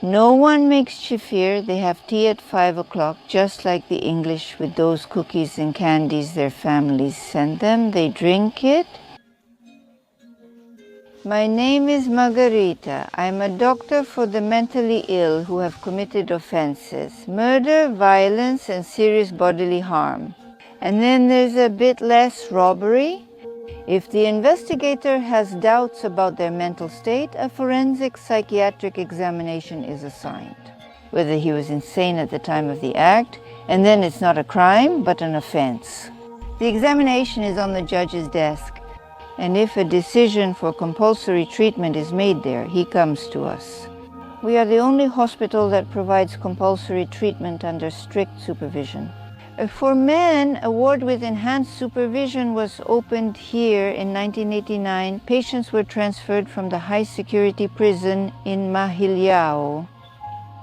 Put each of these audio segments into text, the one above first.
No one makes chifir. They have tea at 5 o'clock, just like the English with those cookies and candies their families send them. They drink it. My name is Margarita. I'm a doctor for the mentally ill who have committed offenses, murder, violence, and serious bodily harm. And then there's a bit less robbery. If the investigator has doubts about their mental state, a forensic psychiatric examination is assigned. Whether he was insane at the time of the act, and then it's not a crime, but an offense. The examination is on the judge's desk, and if a decision for compulsory treatment is made there, he comes to us. We are the only hospital that provides compulsory treatment under strict supervision. For men, a ward with enhanced supervision was opened here in 1989. Patients were transferred from the high-security prison in Mahilhao.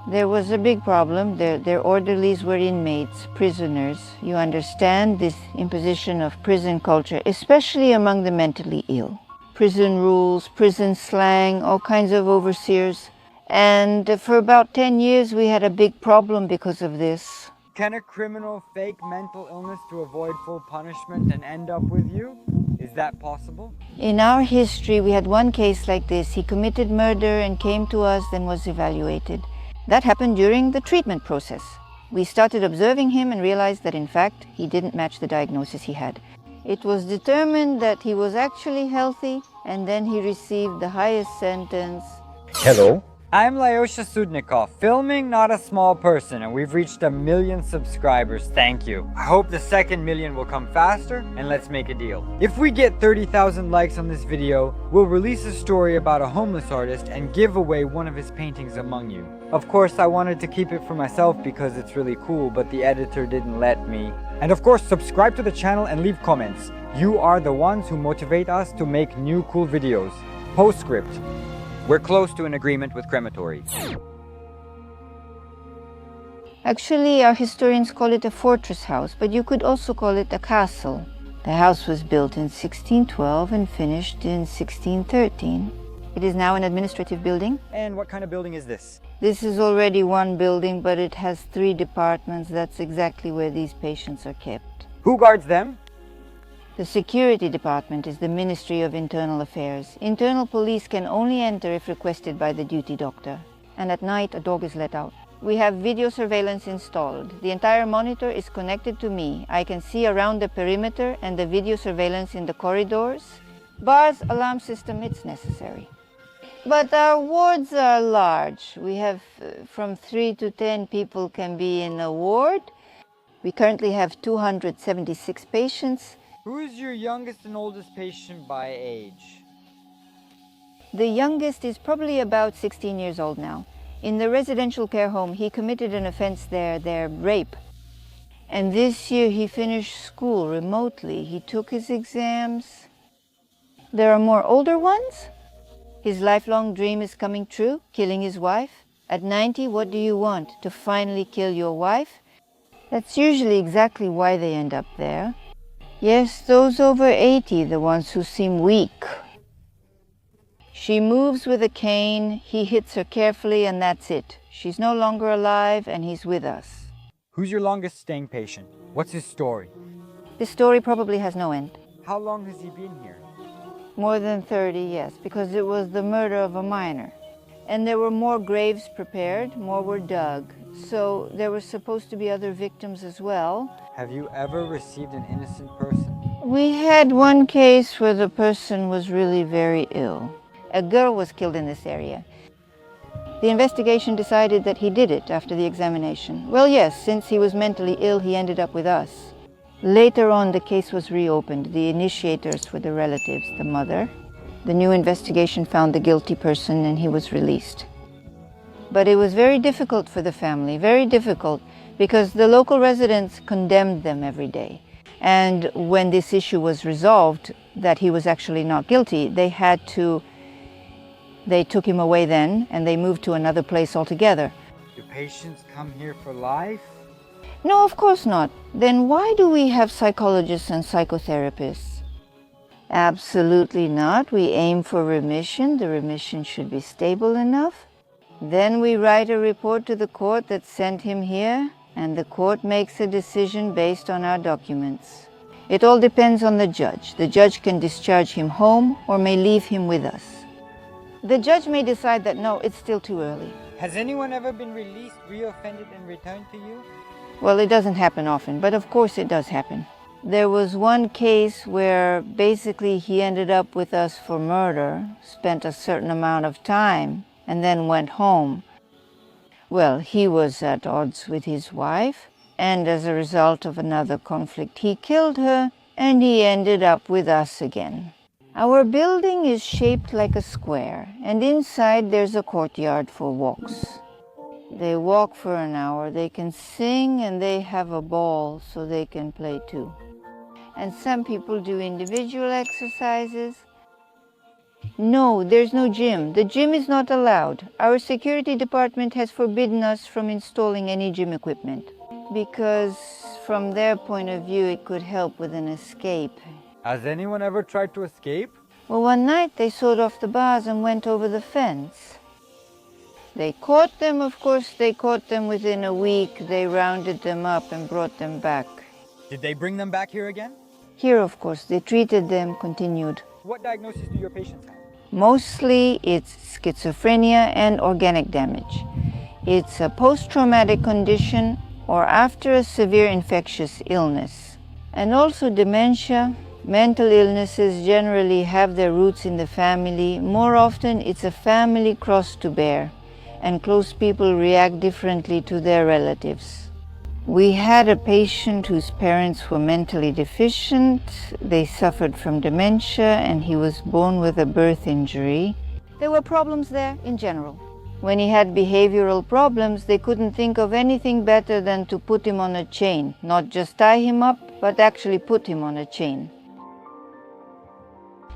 There was a big problem. Their orderlies were inmates, prisoners. You understand this imposition of prison culture, especially among the mentally ill. Prison rules, prison slang, all kinds of overseers. And for about 10 years, we had a big problem because of this. Can a criminal fake mental illness to avoid full punishment and end up with you? Is that possible? In our history, we had one case like this. He committed murder and came to us, then was evaluated. That happened during the treatment process. We started observing him and realized that, in fact, he didn't match the diagnosis he had. It was determined that he was actually healthy, and then he received the highest sentence. Hello? I'm Lyosha Sudnikov, filming Not a Small Person, and we've reached 1 million subscribers. Thank you. I hope the second million will come faster, and let's make a deal. If we get 30,000 likes on this video, we'll release a story about a homeless artist and give away one of his paintings among you. Of course, I wanted to keep it for myself because it's really cool, but the editor didn't let me. And of course, subscribe to the channel and leave comments. You are the ones who motivate us to make new cool videos. Postscript. We're close to an agreement with crematory. Actually, our historians call it a fortress house, but you could also call it a castle. The house was built in 1612 and finished in 1613. It is now an administrative building. And what kind of building is this? This is already one building, but it has 3 departments. That's exactly where these patients are kept. Who guards them? The security department is the Ministry of Internal Affairs. Internal police can only enter if requested by the duty doctor. And at night, a dog is let out. We have video surveillance installed. The entire monitor is connected to me. I can see around the perimeter and the video surveillance in the corridors. Bars, alarm system, it's necessary. But our wards are large. We have from 3 to 10 people can be in a ward. We currently have 276 patients. Who is your youngest and oldest patient by age? The youngest is probably about 16 years old now. In the residential care home, he committed an offense there, rape. And this year he finished school remotely. He took his exams. There are more older ones. His lifelong dream is coming true, killing his wife. At 90, what do you want? To finally kill your wife? That's usually exactly why they end up there. Yes, those over 80, the ones who seem weak. She moves with a cane, he hits her carefully, and that's it. She's no longer alive, and he's with us. Who's your longest staying patient? What's his story? This story probably has no end. How long has he been here? More than 30, yes, because it was the murder of a minor. And there were more graves prepared, more were dug. So there were supposed to be other victims as well. Have you ever received an innocent person? We had one case where the person was really very ill. A girl was killed in this area. The investigation decided that he did it after the examination. Well, yes, since he was mentally ill, he ended up with us. Later on, the case was reopened. The initiators were the relatives, the mother. The new investigation found the guilty person and he was released. But it was very difficult for the family, very difficult, because the local residents condemned them every day. And when this issue was resolved, that he was actually not guilty, they took him away then, and they moved to another place altogether. Do patients come here for life? No, of course not. Then why do we have psychologists and psychotherapists? Absolutely not. We aim for remission. The remission should be stable enough. Then we write a report to the court that sent him here, and the court makes a decision based on our documents. It all depends on the judge. The judge can discharge him home or may leave him with us. The judge may decide that no, it's still too early. Has anyone ever been released, reoffended, and returned to you? Well, it doesn't happen often, but of course it does happen. There was one case where basically he ended up with us for murder, spent a certain amount of time, and then went home. Well, he was at odds with his wife, and as a result of another conflict, he killed her, and he ended up with us again. Our building is shaped like a square, and inside there's a courtyard for walks. They walk for an hour, they can sing, and they have a ball so they can play too. And some people do individual exercises. No, there's no gym. The gym is not allowed. Our security department has forbidden us from installing any gym equipment because from their point of view it could help with an escape. Has anyone ever tried to escape? Well, one night they sawed off the bars and went over the fence. They caught them, of course, they caught them within a week. They rounded them up and brought them back. Did they bring them back here again? Here, of course, they treated them, continued. What diagnosis do your patients have? Mostly it's schizophrenia and organic damage. It's a post-traumatic condition or after a severe infectious illness. And also dementia. Mental illnesses generally have their roots in the family. More often it's a family cross to bear, and close people react differently to their relatives. We had a patient whose parents were mentally deficient. They suffered from dementia and he was born with a birth injury. There were problems there in general. When he had behavioral problems, they couldn't think of anything better than to put him on a chain. Not just tie him up, but actually put him on a chain.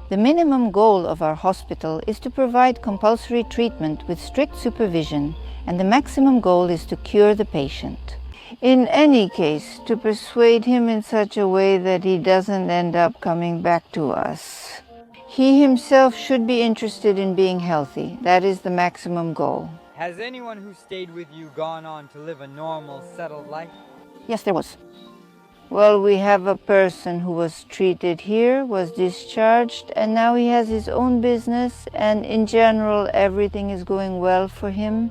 The minimum goal of our hospital is to provide compulsory treatment with strict supervision, and the maximum goal is to cure the patient. In any case, to persuade him in such a way that he doesn't end up coming back to us. He himself should be interested in being healthy. That is the maximum goal. Has anyone who stayed with you gone on to live a normal, settled life? Yes, there was. Well, we have a person who was treated here, was discharged, and now he has his own business, and in general, everything is going well for him.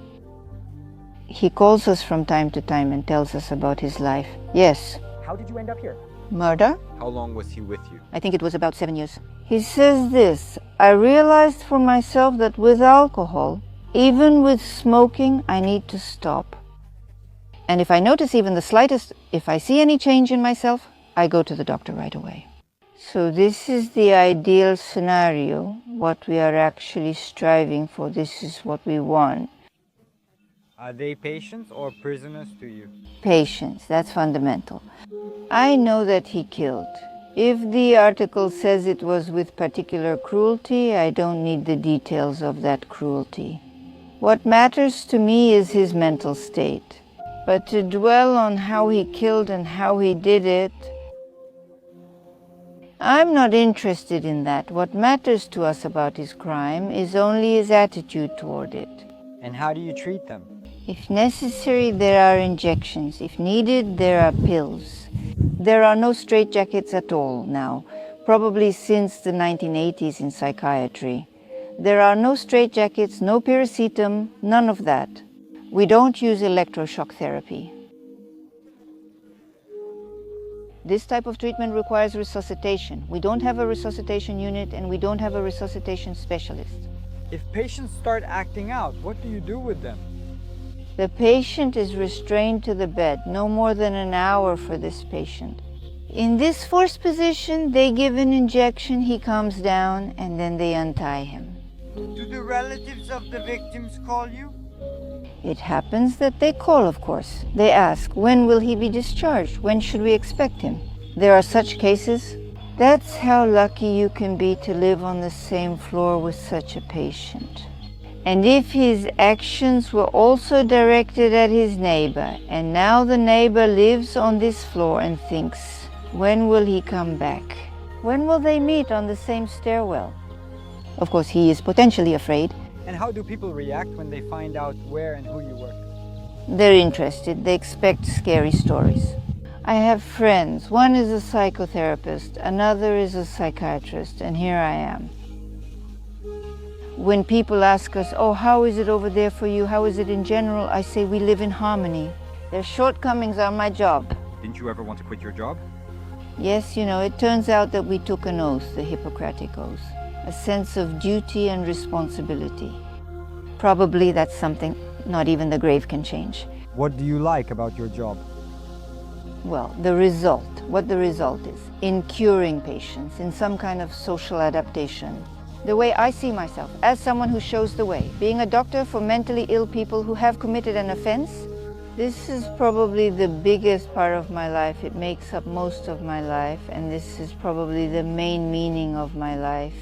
He calls us from time to time and tells us about his life. Yes. How did you end up here? Murder? How long was he with you? I think it was about 7 years. He says this: I realized for myself that with alcohol, even with smoking, I need to stop. And if I notice even the slightest, if I see any change in myself, I go to the doctor right away. So this is the ideal scenario, what we are actually striving for. This is what we want. Are they patients or prisoners to you? Patients, that's fundamental. I know that he killed. If the article says it was with particular cruelty, I don't need the details of that cruelty. What matters to me is his mental state. But to dwell on how he killed and how he did it, I'm not interested in that. What matters to us about his crime is only his attitude toward it. And how do you treat them? If necessary, there are injections. If needed, there are pills. There are no straitjackets at all now, probably since the 1980s in psychiatry. There are no straitjackets, no paracetam, none of that. We don't use electroshock therapy. This type of treatment requires resuscitation. We don't have a resuscitation unit and we don't have a resuscitation specialist. If patients start acting out, what do you do with them? The patient is restrained to the bed, no more than an hour for this patient. In this forced position, they give an injection, he calms down, and then they untie him. Do the relatives of the victims call you? It happens that they call, of course. They ask, when will he be discharged? When should we expect him? There are such cases. That's how lucky you can be to live on the same floor with such a patient. And if his actions were also directed at his neighbor, and now the neighbor lives on this floor and thinks, when will he come back? When will they meet on the same stairwell? Of course, he is potentially afraid. And how do people react when they find out where and who you work? They're interested. They expect scary stories. I have friends. One is a psychotherapist, another is a psychiatrist, and here I am. When people ask us, oh, how is it over there for you? How is it in general? I say we live in harmony. Their shortcomings are my job. Didn't you ever want to quit your job? Yes, it turns out that we took an oath, the Hippocratic Oath, a sense of duty and responsibility. Probably that's something not even the grave can change. What do you like about your job? Well, what the result is, in curing patients, in some kind of social adaptation. The way I see myself, as someone who shows the way, being a doctor for mentally ill people who have committed an offense, this is probably the biggest part of my life. It makes up most of my life, and this is probably the main meaning of my life.